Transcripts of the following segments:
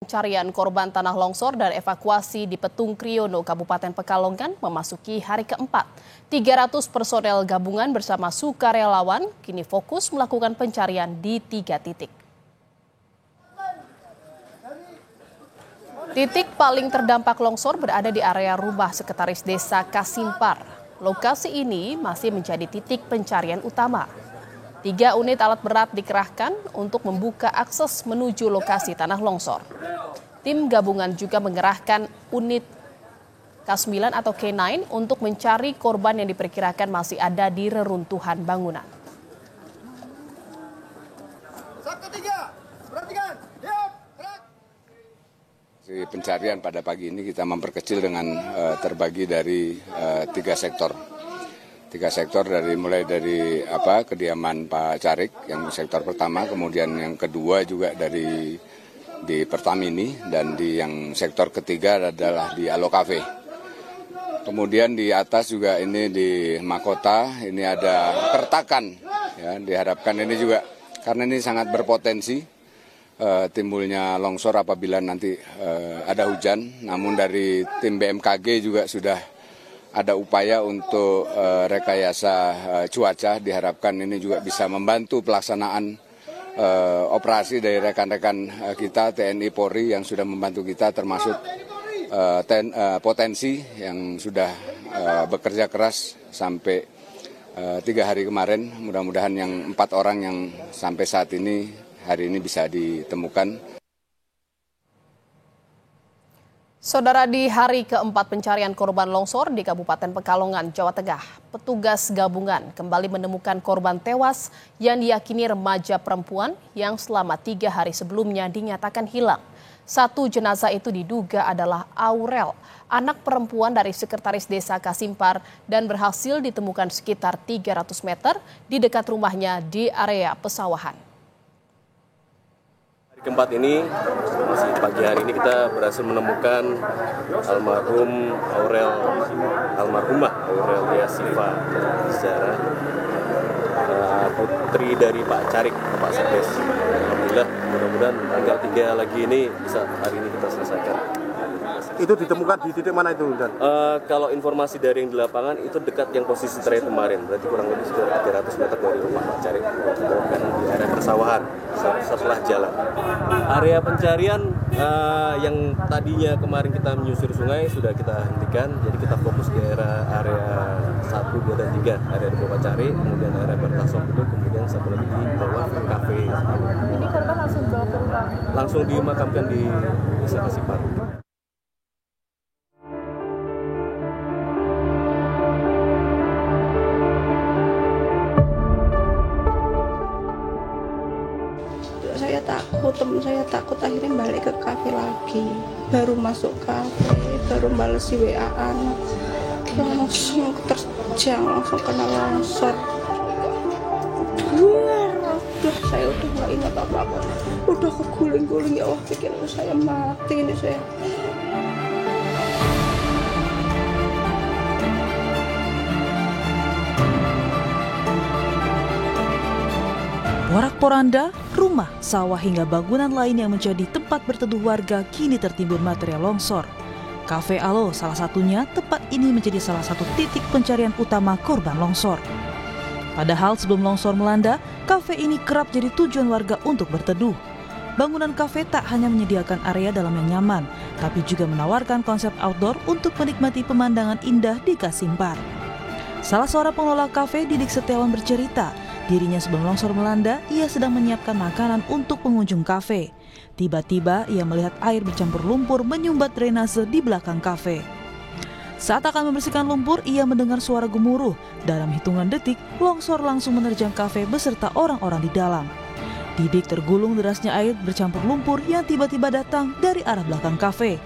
pencarian korban tanah longsor dan evakuasi di Petung Kriono, Kabupaten Pekalongan memasuki hari keempat. 300 personel gabungan bersama sukarelawan kini fokus melakukan pencarian di 3 titik. Titik paling terdampak longsor berada di area rumah Sekretaris Desa Kasimpar. Lokasi ini masih menjadi titik pencarian utama. 3 unit alat berat dikerahkan untuk membuka akses menuju lokasi tanah longsor. Tim gabungan juga mengerahkan unit K9 atau K9 untuk mencari korban yang diperkirakan masih ada di reruntuhan bangunan. Pencarian pada pagi ini kita memperkecil dengan terbagi dari 3 sektor. 3 sektor mulai dari kediaman Pak Carik yang sektor pertama, kemudian yang kedua juga di Pertamini, dan di yang sektor ketiga adalah di Alo Cafe. Kemudian di atas juga ini di Mahkota, ini ada kertakan, ya, diharapkan ini juga karena ini sangat berpotensi timbulnya longsor apabila nanti ada hujan. Namun dari tim BMKG juga sudah ada upaya untuk rekayasa cuaca, diharapkan ini juga bisa membantu pelaksanaan operasi dari rekan-rekan kita TNI Polri yang sudah membantu kita, termasuk potensi yang sudah bekerja keras sampai 3 hari kemarin. Mudah-mudahan yang 4 orang yang sampai saat ini hari ini bisa ditemukan. Saudara, di hari keempat pencarian korban longsor di Kabupaten Pekalongan, Jawa Tengah, petugas gabungan kembali menemukan korban tewas yang diyakini remaja perempuan yang selama 3 hari sebelumnya dinyatakan hilang. 1 jenazah itu diduga adalah Aurel, anak perempuan dari Sekretaris Desa Kasimpar, dan berhasil ditemukan sekitar 300 meter di dekat rumahnya di area pesawahan. Hari keempat ini, masih pagi hari ini kita berhasil menemukan almarhumah Aurelia Siva Zara, putri dari Pak Carik, Pak Sekdes. Alhamdulillah, mudah-mudahan tanggal 3 lagi ini bisa hari ini kita selesaikan. Itu ditemukan di titik mana itu, Dan? Kalau informasi dari yang di lapangan itu dekat yang posisi terakhir kemarin, berarti kurang lebih sekitar 300 meter dari rumah Pak Carik, dan di area persawahan setelah jalan. Area pencarian yang tadinya kemarin kita menyusur sungai sudah kita hentikan, jadi kita fokus di area 1, 2, dan 3, area di bawah Pak Carik, kemudian area Bertasok itu, kemudian satu lagi di bawah kafe. Ini korban langsung dibawa ke rumah? Langsung dimakamkan di Desa Kasimpar. Temen saya takut, akhirnya balik ke kafe lagi, baru masuk kafe, baru balas WA-an, langsung terjang, langsung kena longsor. Udah saya udah nggak ingat apa-apa, udah keguling-guling, ya Allah, pikir saya mati ini saya. Porak-poranda, rumah, sawah hingga bangunan lain yang menjadi tempat berteduh warga kini tertimbun material longsor. Kafe Alo salah satunya, tempat ini menjadi salah satu titik pencarian utama korban longsor. Padahal sebelum longsor melanda, kafe ini kerap jadi tujuan warga untuk berteduh. Bangunan kafe tak hanya menyediakan area dalam yang nyaman, tapi juga menawarkan konsep outdoor untuk menikmati pemandangan indah di Kasimpar. Salah seorang pengelola kafe, Didik Setiawan, bercerita, dirinya sebelum longsor melanda, ia sedang menyiapkan makanan untuk pengunjung kafe. Tiba-tiba ia melihat air bercampur lumpur menyumbat drainase di belakang kafe. Saat akan membersihkan lumpur, ia mendengar suara gemuruh. Dalam hitungan detik, longsor langsung menerjang kafe beserta orang-orang di dalam. Didik tergulung derasnya air bercampur lumpur yang tiba-tiba datang dari arah belakang kafe.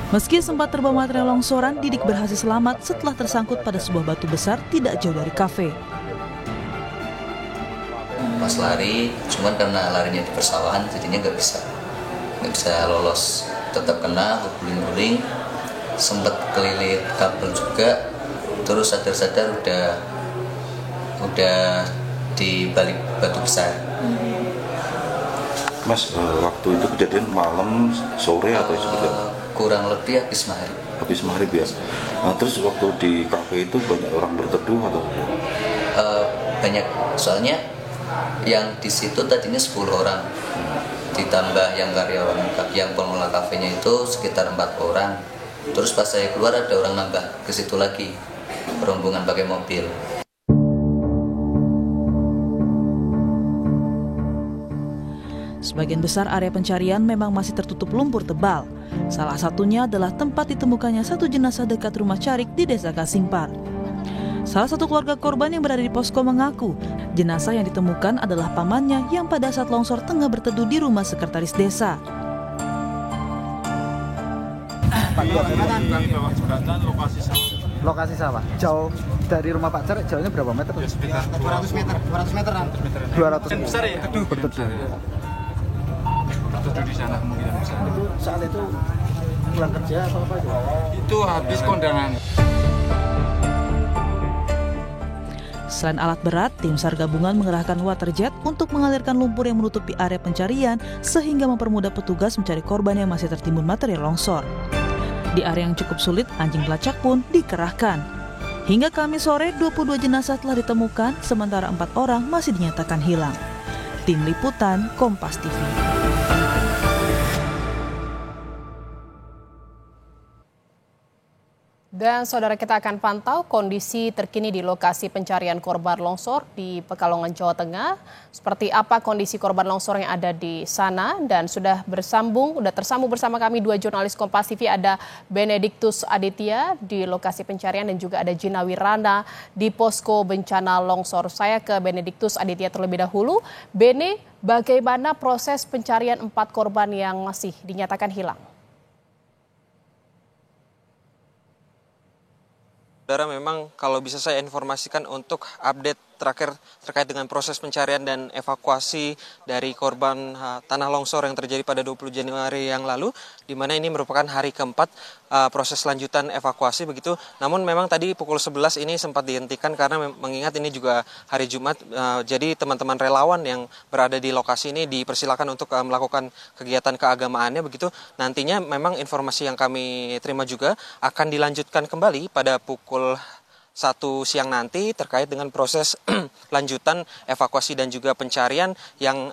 Meski sempat terbawa material longsoran, Didik berhasil selamat setelah tersangkut pada sebuah batu besar tidak jauh dari kafe. Pas lari, cuman karena larinya di persawahan jadinya nggak bisa lolos, tetap kena berguling-guling, sempat kelilit kabel juga, terus sadar-sadar udah di balik batu besar. Mas, waktu itu kejadian malam, sore atau seperti apa? Kurang lebih habis maghrib. Habis maghrib ya. Nah, terus waktu di kafe itu banyak orang berteduh atau? Banyak, soalnya yang di situ tadinya 10 orang, ditambah yang karyawan, yang pengelola kafenya itu sekitar 4 orang. Terus pas saya keluar ada orang nambah ke situ lagi, rombongan pakai mobil. Sebagian besar area pencarian memang masih tertutup lumpur tebal. Salah satunya adalah tempat ditemukannya satu jenazah dekat rumah Carik di Desa Kasimpar. Salah satu keluarga korban yang berada di posko mengaku, jenazah yang ditemukan adalah pamannya yang pada saat longsor tengah berteduh di rumah sekretaris desa. Lokasi sawah. Jauh dari rumah Pak Carik, jauhnya berapa meter? Sekitar 200 meteran. 200 meter. Besar ya? Berteduh. Berteduh di sana kemungkinan besar. Itu saat itu pulang kerja atau apa itu? Itu habis kondangan. Selain alat berat, tim SAR gabungan mengerahkan waterjet untuk mengalirkan lumpur yang menutupi area pencarian sehingga mempermudah petugas mencari korban yang masih tertimbun material longsor. Di area yang cukup sulit, anjing pelacak pun dikerahkan. Hingga Kamis sore, 22 jenazah telah ditemukan, sementara 4 orang masih dinyatakan hilang. Tim Liputan, Kompas TV. Dan saudara, kita akan pantau kondisi terkini di lokasi pencarian korban longsor di Pekalongan, Jawa Tengah. Seperti apa kondisi korban longsor yang ada di sana, dan sudah tersambung bersama kami 2 jurnalis Kompas TV, ada Benediktus Aditya di lokasi pencarian dan juga ada Gina Wirana di posko bencana longsor. Saya ke Benediktus Aditya terlebih dahulu. Bene, bagaimana proses pencarian 4 korban yang masih dinyatakan hilang? Saudara, memang kalau bisa saya informasikan untuk update terakhir terkait dengan proses pencarian dan evakuasi dari korban tanah longsor yang terjadi pada 20 Januari yang lalu, di mana ini merupakan hari keempat proses lanjutan evakuasi begitu. Namun memang tadi pukul 11 ini sempat dihentikan karena mengingat ini juga hari Jumat, jadi teman-teman relawan yang berada di lokasi ini dipersilakan untuk melakukan kegiatan keagamaannya begitu. Nantinya memang informasi yang kami terima juga akan dilanjutkan kembali pada pukul 1 siang nanti terkait dengan proses lanjutan evakuasi dan juga pencarian yang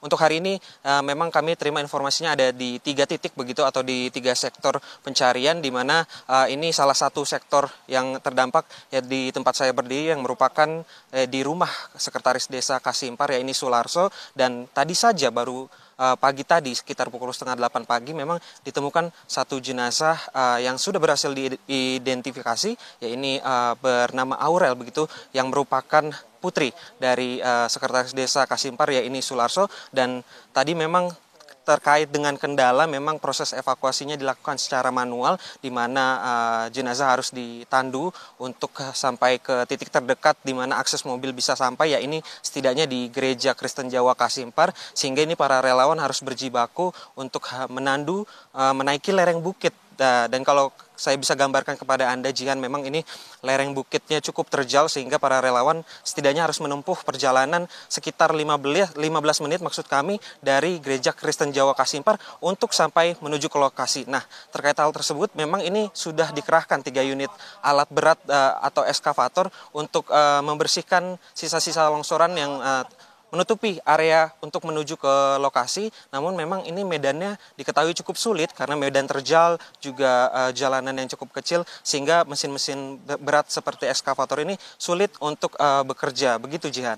untuk hari ini memang kami terima informasinya ada di 3 titik begitu, atau di 3 sektor pencarian, di mana ini salah satu sektor yang terdampak ya di tempat saya berdiri yang merupakan di rumah sekretaris desa Kasimpar, ya ini Sularso, dan tadi saja baru pagi tadi sekitar pukul 7:30 pagi memang ditemukan satu jenazah yang sudah berhasil diidentifikasi, ya ini bernama Aurel begitu, yang merupakan putri dari sekretaris desa Kasimpar, ya ini Sularso. Dan tadi memang terkait dengan kendala, memang proses evakuasinya dilakukan secara manual, di mana jenazah harus ditandu untuk sampai ke titik terdekat di mana akses mobil bisa sampai, ya ini setidaknya di Gereja Kristen Jawa Kasimpar, sehingga ini para relawan harus berjibaku untuk menandu menaiki lereng bukit. Dan kalau saya bisa gambarkan kepada Anda, Jihan, memang ini lereng bukitnya cukup terjal sehingga para relawan setidaknya harus menempuh perjalanan sekitar 15 menit maksud kami dari Gereja Kristen Jawa Kasimpar untuk sampai menuju ke lokasi. Nah, terkait hal tersebut memang ini sudah dikerahkan 3 unit alat berat atau eskavator untuk membersihkan sisa-sisa longsoran yang menutupi area untuk menuju ke lokasi. Namun memang ini medannya diketahui cukup sulit karena medan terjal, juga jalanan yang cukup kecil, sehingga mesin-mesin berat seperti eskavator ini sulit untuk bekerja. Begitu, Jihan.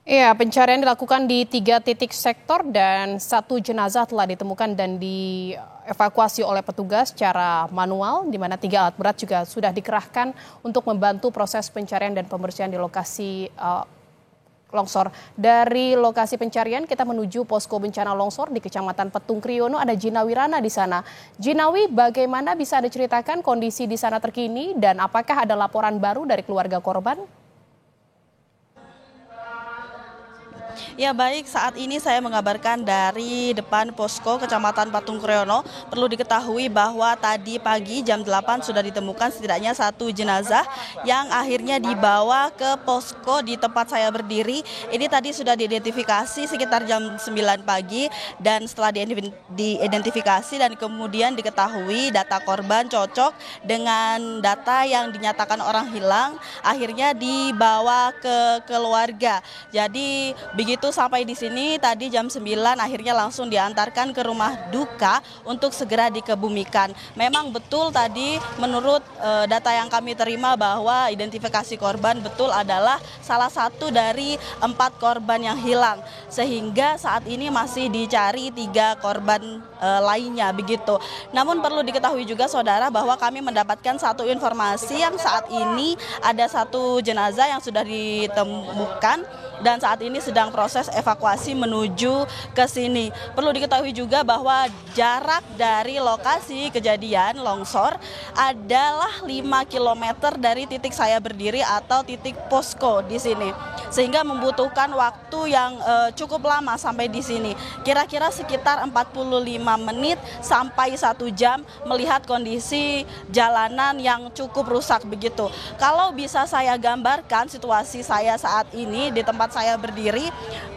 Iya, pencarian dilakukan di 3 titik sektor dan 1 jenazah telah ditemukan dan dievakuasi oleh petugas secara manual, di mana 3 alat berat juga sudah dikerahkan untuk membantu proses pencarian dan pembersihan di lokasi longsor. Dari lokasi pencarian kita menuju posko bencana longsor di Kecamatan Petung Kriono, ada Gina Wirana di sana. Ginawi, bagaimana bisa Anda ceritakan kondisi di sana terkini dan apakah ada laporan baru dari keluarga korban? Ya baik, saat ini saya mengabarkan dari depan posko Kecamatan Patung Kriono. Perlu diketahui bahwa tadi pagi jam 8 sudah ditemukan setidaknya 1 jenazah yang akhirnya dibawa ke posko di tempat saya berdiri. Ini tadi sudah diidentifikasi sekitar jam 9 pagi dan setelah diidentifikasi dan kemudian diketahui data korban cocok dengan data yang dinyatakan orang hilang, akhirnya dibawa ke keluarga. Jadi begitu sampai di sini tadi jam 9 akhirnya langsung diantarkan ke rumah duka untuk segera dikebumikan. Memang betul tadi menurut data yang kami terima bahwa identifikasi korban betul adalah salah satu dari 4 korban yang hilang. Sehingga saat ini masih dicari 3 korban lainnya begitu. Namun perlu diketahui juga saudara bahwa kami mendapatkan satu informasi yang saat ini ada 1 jenazah yang sudah ditemukan dan saat ini sedang proses evakuasi menuju ke sini. Perlu diketahui juga bahwa jarak dari lokasi kejadian longsor adalah 5 km dari titik saya berdiri atau titik posko di sini. Sehingga membutuhkan waktu yang cukup lama sampai di sini. Kira-kira sekitar 45 menit sampai 1 jam melihat kondisi jalanan yang cukup rusak begitu. Kalau bisa saya gambarkan situasi saya saat ini di tempat saya berdiri,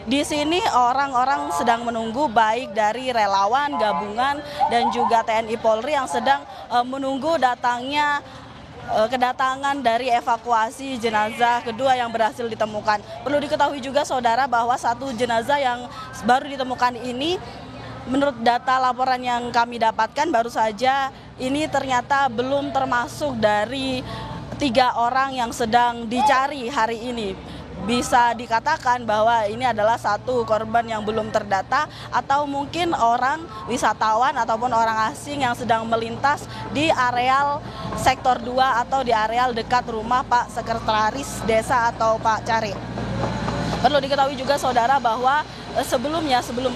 di sini orang-orang sedang menunggu baik dari relawan, gabungan dan juga TNI Polri yang sedang menunggu kedatangan dari evakuasi jenazah kedua yang berhasil ditemukan. Perlu diketahui juga saudara bahwa 1 jenazah yang baru ditemukan ini menurut data laporan yang kami dapatkan baru saja ini ternyata belum termasuk dari 3 orang yang sedang dicari hari ini. Bisa dikatakan bahwa ini adalah 1 korban yang belum terdata atau mungkin orang wisatawan ataupun orang asing yang sedang melintas di areal sektor 2 atau di areal dekat rumah Pak Sekretaris Desa atau Pak Carik. Perlu diketahui juga saudara bahwa sebelum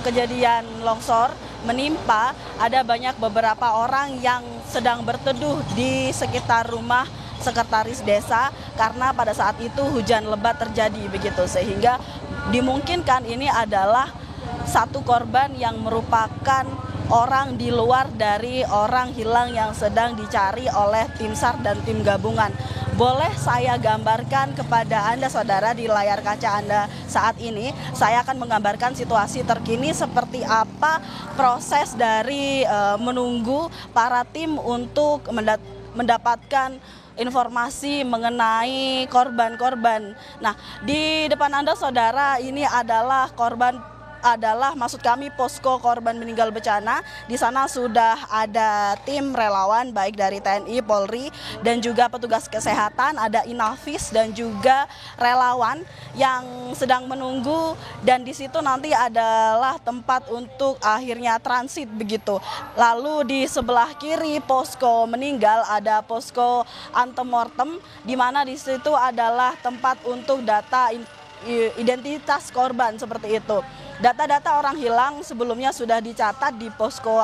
kejadian longsor menimpa ada banyak beberapa orang yang sedang berteduh di sekitar rumah Sekretaris Desa karena pada saat itu hujan lebat terjadi begitu, sehingga dimungkinkan ini adalah 1 korban yang merupakan orang di luar dari orang hilang yang sedang dicari oleh tim SAR dan tim gabungan. Boleh saya gambarkan kepada Anda saudara di layar kaca Anda saat ini, saya akan menggambarkan situasi terkini seperti apa proses dari menunggu para tim untuk mendapatkan informasi mengenai korban-korban. Nah, di depan Anda saudara ini adalah maksud kami posko korban meninggal bencana. Di sana sudah ada tim relawan baik dari TNI, Polri dan juga petugas kesehatan, ada Inavis dan juga relawan yang sedang menunggu dan di situ nanti adalah tempat untuk akhirnya transit begitu. Lalu di sebelah kiri posko meninggal ada posko antemortem di mana di situ adalah tempat untuk data identitas korban seperti itu. Data-data orang hilang sebelumnya sudah dicatat di posko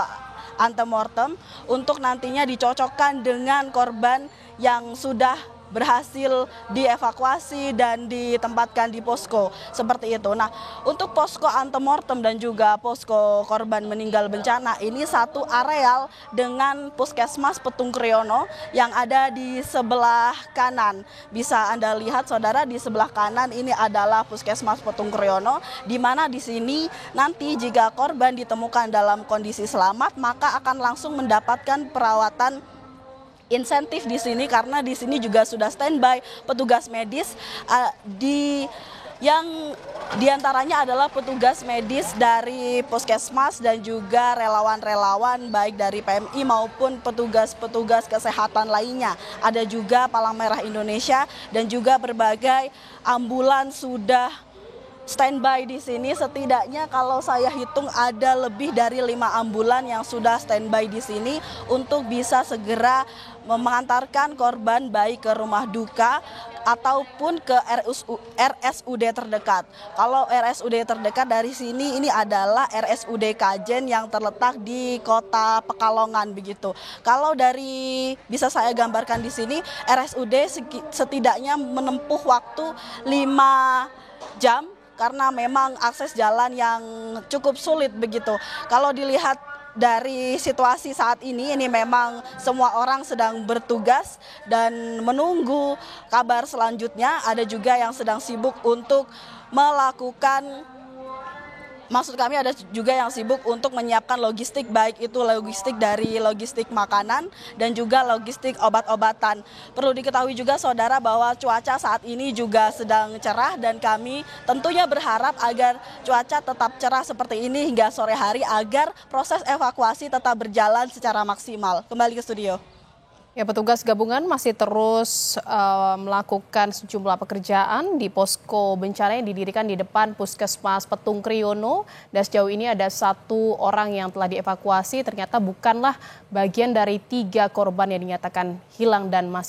antemortem untuk nantinya dicocokkan dengan korban yang sudah berhasil dievakuasi dan ditempatkan di posko seperti itu. Nah, untuk posko antemortem dan juga posko korban meninggal bencana ini satu areal dengan Puskesmas Patung Kriono yang ada di sebelah kanan. Bisa Anda lihat saudara di sebelah kanan ini adalah Puskesmas Patung Kriono di mana di sini nanti jika korban ditemukan dalam kondisi selamat maka akan langsung mendapatkan perawatan insentif di sini karena di sini juga sudah standby petugas medis yang diantaranya adalah petugas medis dari Puskesmas dan juga relawan-relawan baik dari PMI maupun petugas-petugas kesehatan lainnya. Ada juga Palang Merah Indonesia dan juga berbagai ambulans sudah standby di sini. Setidaknya kalau saya hitung ada lebih dari 5 ambulan yang sudah standby di sini untuk bisa segera mengantarkan korban baik ke rumah duka ataupun ke RSUD terdekat. Kalau RSUD terdekat dari sini ini adalah RSUD Kajen yang terletak di Kota Pekalongan begitu. Kalau dari bisa saya gambarkan di sini RSUD setidaknya menempuh waktu 5 jam karena memang akses jalan yang cukup sulit begitu. Kalau dilihat dari situasi saat ini memang semua orang sedang bertugas dan menunggu kabar selanjutnya. Ada juga yang sedang sibuk untuk melakukan, maksud kami ada juga yang sibuk untuk menyiapkan logistik, baik itu logistik dari logistik makanan dan juga logistik obat-obatan. Perlu diketahui juga saudara bahwa cuaca saat ini juga sedang cerah dan kami tentunya berharap agar cuaca tetap cerah seperti ini hingga sore hari agar proses evakuasi tetap berjalan secara maksimal. Kembali ke studio. Ya, petugas gabungan masih terus melakukan sejumlah pekerjaan di posko bencana yang didirikan di depan Puskesmas Petung Kriono. Dan sejauh ini ada 1 orang yang telah dievakuasi, ternyata bukanlah bagian dari 3 korban yang dinyatakan hilang dan masih